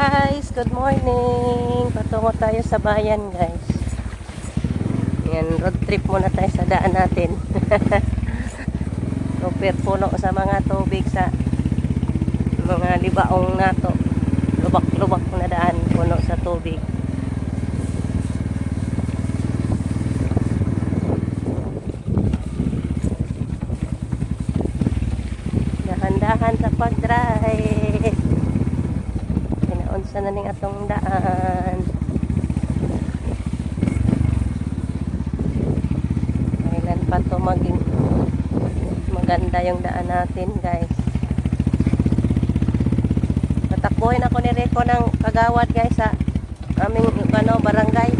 guys, good morning. Patungo tayo sa bayan guys. Yan, road trip muna tayo sa daan natin. Super puno sa mga tubig sa mga libaong nato. Lubak-lubak na daan, puno sa tubig. Dahan-dahan sa pag-drive. Pinaunsa na ning atong daan. Kailan pa to maging maganda yung daan natin guys. Patakbuhin ako ni Rico ng kagawad guys sa aming barangay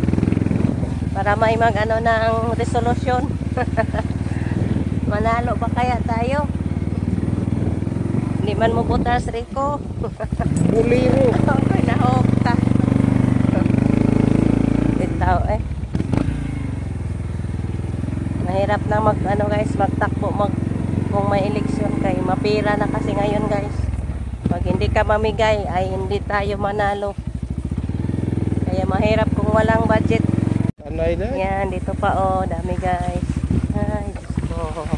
para may ng resolusyon. Manalo ba kaya tayo? Hindi man mo butas, Rico. Buliro. Okay, nahokta. Bitaw mahirap na magtakbo kung may eleksyon kay mapira na kasi ngayon guys. Pag hindi ka mamigay ay hindi tayo manalo. Kaya mahirap kung walang budget. Anay na. Yan, dito pa dami guys. Ay, Diyos ko.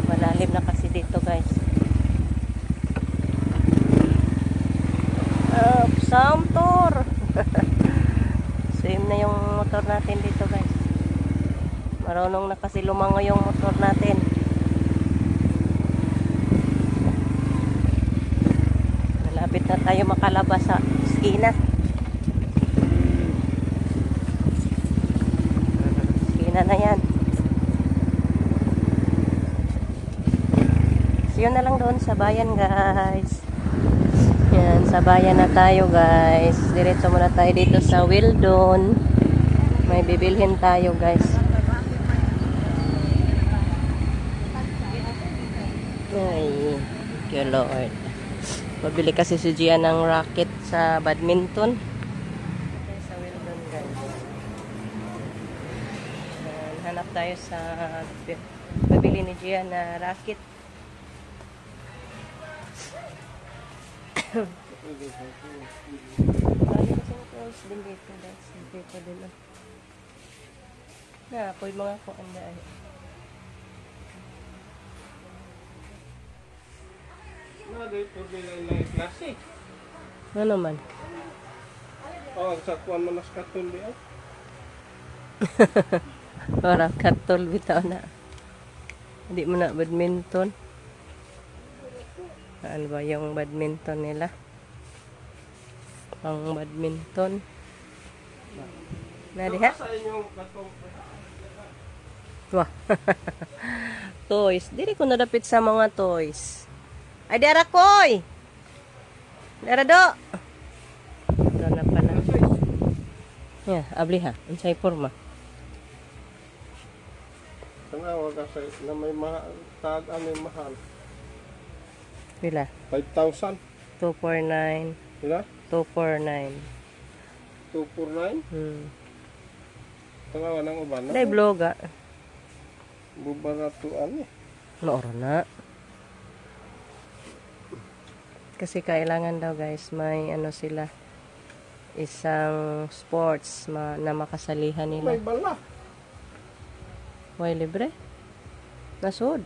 Malalim na kasi dito guys. Samtor. Swim na yung motor natin dito guys. Marunong na kasi lumangoy yung motor natin. Malapit na tayo makalabas sa skina. Skina na yan. So yun na lang doon sa bayan guys. Yan, sa bayan na tayo guys. Diretso muna tayo dito sa Wildon. May bibilhin tayo guys. Ay, thank you Lord. Pabili kasi si Gia ng racket sa badminton. Okay, sa Wildon guys. Yan, hanap tayo sa pabili ni Gia na racket. Bali kasi yung close din dito guys. Dito din na ako'y mga kuanda ay. Ano man? Sa kuwan mo nas katol di ay. Parang katol bitaw na. Hindi mo na badminton. Ano ba yung badminton nila? Pang badminton. Nadiha? Wah. Toys. Dili ko nadapit sa mga toys. Ay, dara koy! Dara do! Dara na pala. Yeah, abli ha. Unsay forma. Tanawa kasi na may mahal. May mahal. Pila? 5,000. 249. Pila? 249. 249? Tanawa ng uban na? Day bloga. Bubaratuan Nooro na. Kasi kailangan daw guys, may sila isang sports na makasalihan nila. May bala. Way libre? Nasud.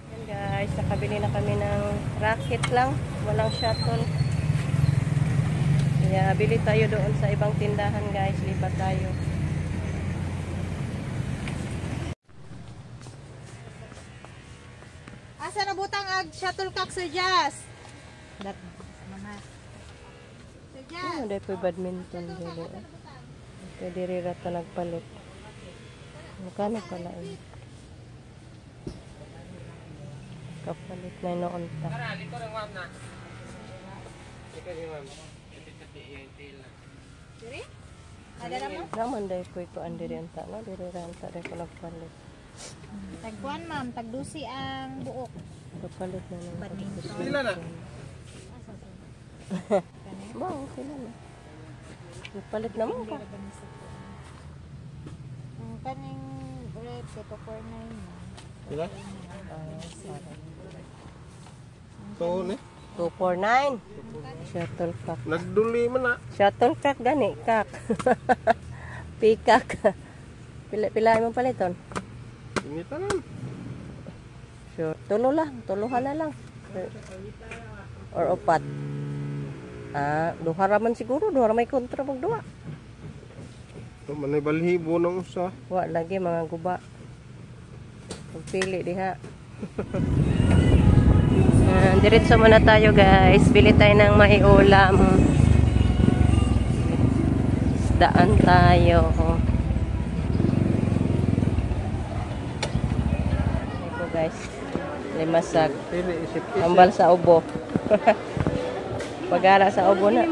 Yan guys, nakabili na kami ng racket lang. Walang shuttle. Kaya bili tayo doon sa ibang tindahan guys. Lipat tayo. Asa na butang ag shuttlecock Sir Jazz? Mama. Sir Jazz. Dahil po badminton dili. Pwede rirata nagpalit. Magkano pala eh. Kapalit na noon ta. Diri? Ada naman? Naman dahil po ito ang diri anta. No? Diri ranta dahil ko nagpalit. Tagkuan ma'am, tagdusi ang buok. Kapalit na naman. Badminton. Pila na? Ba, okay na na. Nagpalit naman ka. Ang kaning red, ito 4.9. Pila? Sorry. So, ne? 249. Shuttlecock. Nagduli man na. Shuttlecock gani, kak. Peacock. Pila mo paliton? Ingita lang. Sure. Tuluhan na lang. Or upat. Duha raman siguro, duha may kontra mag duha. Manay balhibo ng usa. Wa lagi mga guba. Pagpili diha. Diretso muna tayo guys. Bili tayo ng maiulam. Daan tayo. Ito guys. Limasag. Pili isip Ambal sa ubo. Pagara sa ubo na.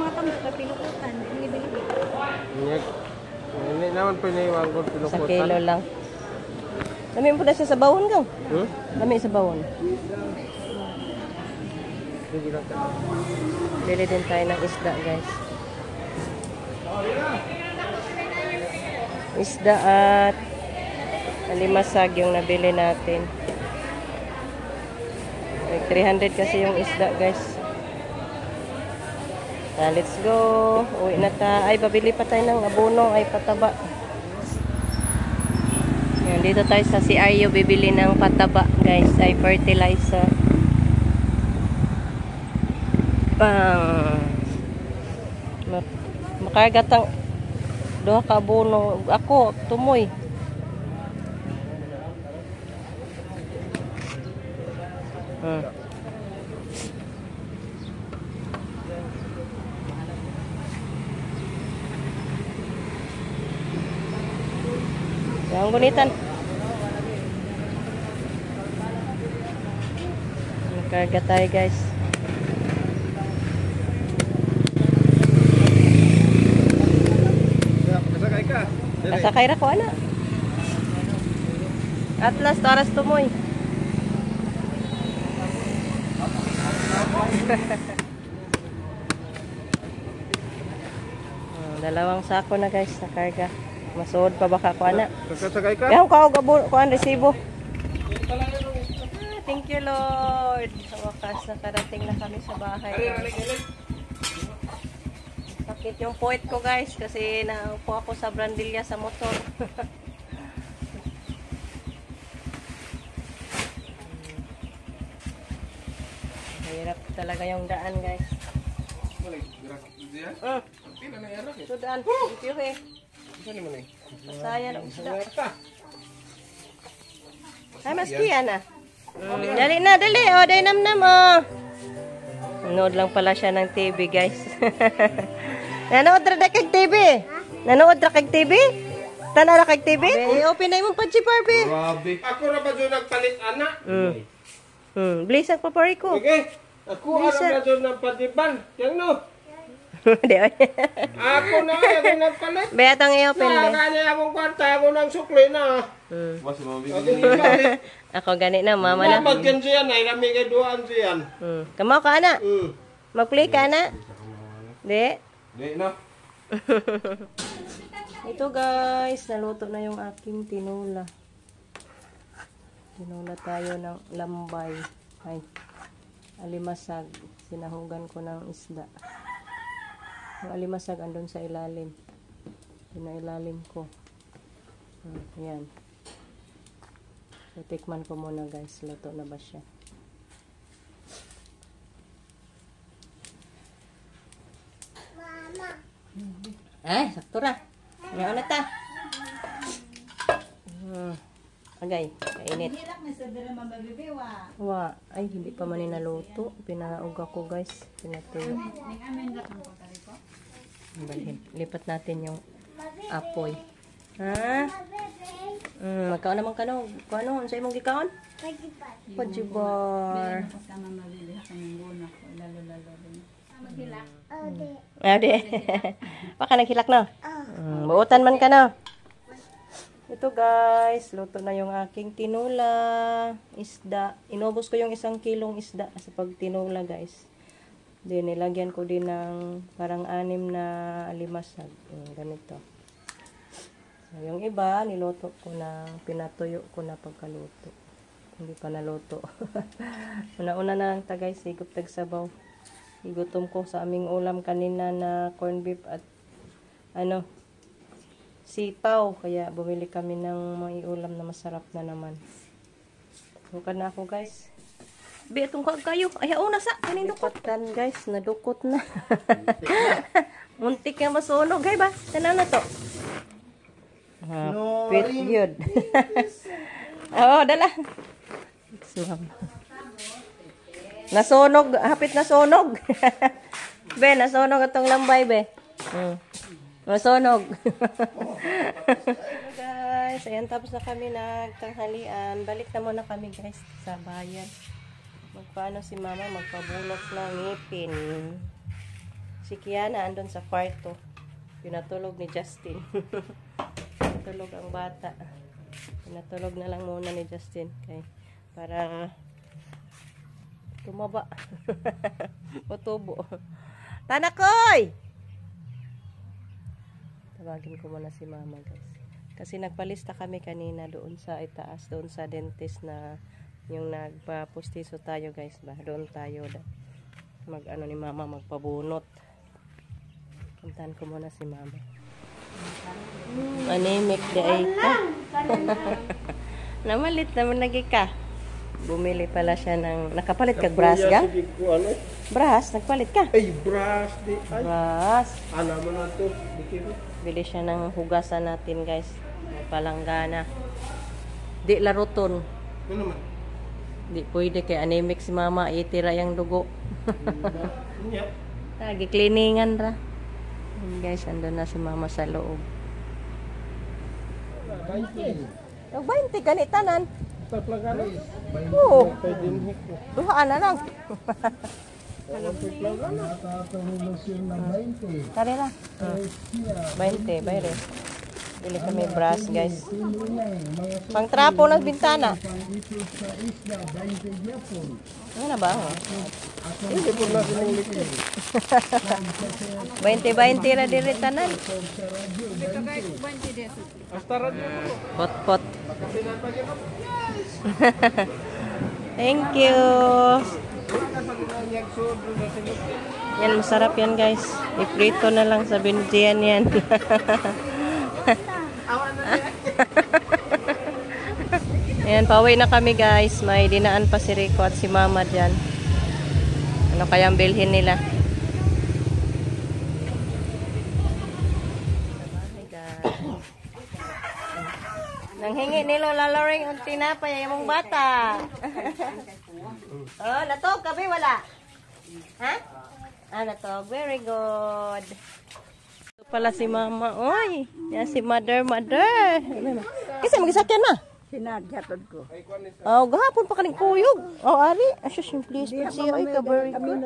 Hindi naman piniwang ko Sa pinukutan. kilo lang. Dami po na siya sa bawon kang. Hmm? Dami sa bawon. Sige lang. Bili din tayo ng isda guys. Isda at alimasag yung nabili natin. 300 kasi yung isda guys. Let's go. Uwi na tayo. Ay, babili pa tayo ng abono. Ay, pataba. Yan, dito tayo sa CRU bibili ng pataba guys. Ay, fertilizer. Makagatang duha ka abono. Ako, tumoy. Yang gunitan. Nagkarga tayo guys. Kasakay ka. Kasakay ra ko ana. Atlas taras tumoy. Dalawang sako na guys sa karga. Masuod pa baka ko ana. Kasakay ka. Yan ko kuan resibo. Thank you Lord. Sa wakas nakarating na kami sa bahay. Sakit yung puwet ko guys kasi naupo ako sa brandilya sa motor. Hirap talaga yung daan guys. So daan. Thank you eh. Masaya na isda. Ay, mas kiya na. Dali na, dali. O, day nam-nam, o. Nanood lang pala siya ng TV, guys. Nanood ra kag TV? Nanood ra kag TV? Tana ra kag TV? I-open na yung Pachi Barbie. Grabe. Ako na ba dyan nagpalit, anak? Bliss ang papariko. Okay. Ako alam na dyan ng patiban. Yan no. Di ba? Ako na ako nagpalit. Betang i-open na. Kanya akong kwarta ako ng sukli na. Ako gani na, mama na. Mapagkan siyan ay nami kay duaan siyan. Kamaw ka na. Mag-play ka na. Di? Di na. Ito guys, naluto na yung aking tinula. Tinula tayo ng lambay. Ay, alimasag. Sinahugan ko ng isda. Yung alimasag andun sa ilalim. Pinailalim ko. Ayan. So, tikman ko muna guys. Luto na ba siya? Mama! Ay, sakto ra. Ngayon na ta. Agay, kainit. Wa, ay hindi pa man naluto. Pinaug ako guys. Pinatuyo. Lipat natin yung apoy. Ha? Magkaon naman ka no? Kano? Ano sa imong gikaon? Pajibar. Ade. Baka naghilak na? Buutan man ka na. Ito guys, luto na yung aking tinula, isda. Inubos ko yung 1 kilong isda sa pagtinula guys. Then nilagyan ko din ng parang 6 na alimasag. Ganito. So, yung iba, niluto ko na, pinatuyo ko na pagkaluto. Hindi pa naluto. Una-una na lang ta guys, higop tag sabaw. Gutom ko sa aming ulam kanina na corned beef at sitaw. Kaya bumili kami ng mga ulam na masarap na naman. Bukan na ako guys. Be, itong kayo. Ayaw na sa. Kaning dukot. Guys, nadukot na. Muntik na masunog. Hay ba? Tanan na to. Hapit yun. Oo, dala. Nasunog. Hapit nasunog. Be, nasunog itong lambay, be. Nasunog. Hello guys. Ayan, tapos na kami nagtanghalian. Balik na muna kami guys sa bayan. Magpaano si mama, magpabunot ng ngipin. Si Kiana andun sa kwarto. Pinatulog ni Justin. Pinatulog ang bata. Pinatulog na lang muna ni Justin. Okay. Para tumaba. Utubo. Tanakoy! Tawagin ko muna si mama guys. Kasi nagpalista kami kanina doon sa itaas. Doon sa dentist na yung nagpa-pustiso tayo guys ba, doon tayo ni mama magpabunot. Puntahan ko muna si mama. Anemic di ay ka. Namalit naman lagi ka. Bumili pala siya ng nakapalit kag brass ga? Brass, nagpalit ka? Ay, brass di. Ay, Brass. ano mo na to? Bili siya ng hugasan natin guys. Palanggana. Di laruton. Ano naman? Di pwede kay anemic si mama, itira yung dugo. Lagi cleaningan ra. Ayan guys, andun na si mama sa loob. 20 ganit tanan. Taplagano? Oo. Pwede din hiko. Duhaan na lang. Tari na. 20, bayre. Bili kami brass guys. Pang trapo ng bintana. Ano na ba? Hindi po na silang liquid. 20-20 na diri tanan. Hasta radyo mo. Pot-pot. Thank you. Yan, masarap yan guys. Iprito na lang sa binjian yan. Ayan, pauwi na kami guys. May dinaan pa si Rico at si Mama dyan. Ano kayang bilhin nila? Nanghingi ni Lola Loring ang tinapay yung bata. Oh, natog kabi wala. Ha? Ah, natog. Very good. Ito pala si Mama. Oy, yan si Mother. Kasi magisakyan na. Sinadjatod ko. Oh, gahapon pa kaning kuyog. Oh, ari. Asya, please. Pagsiyo, ikaw very good.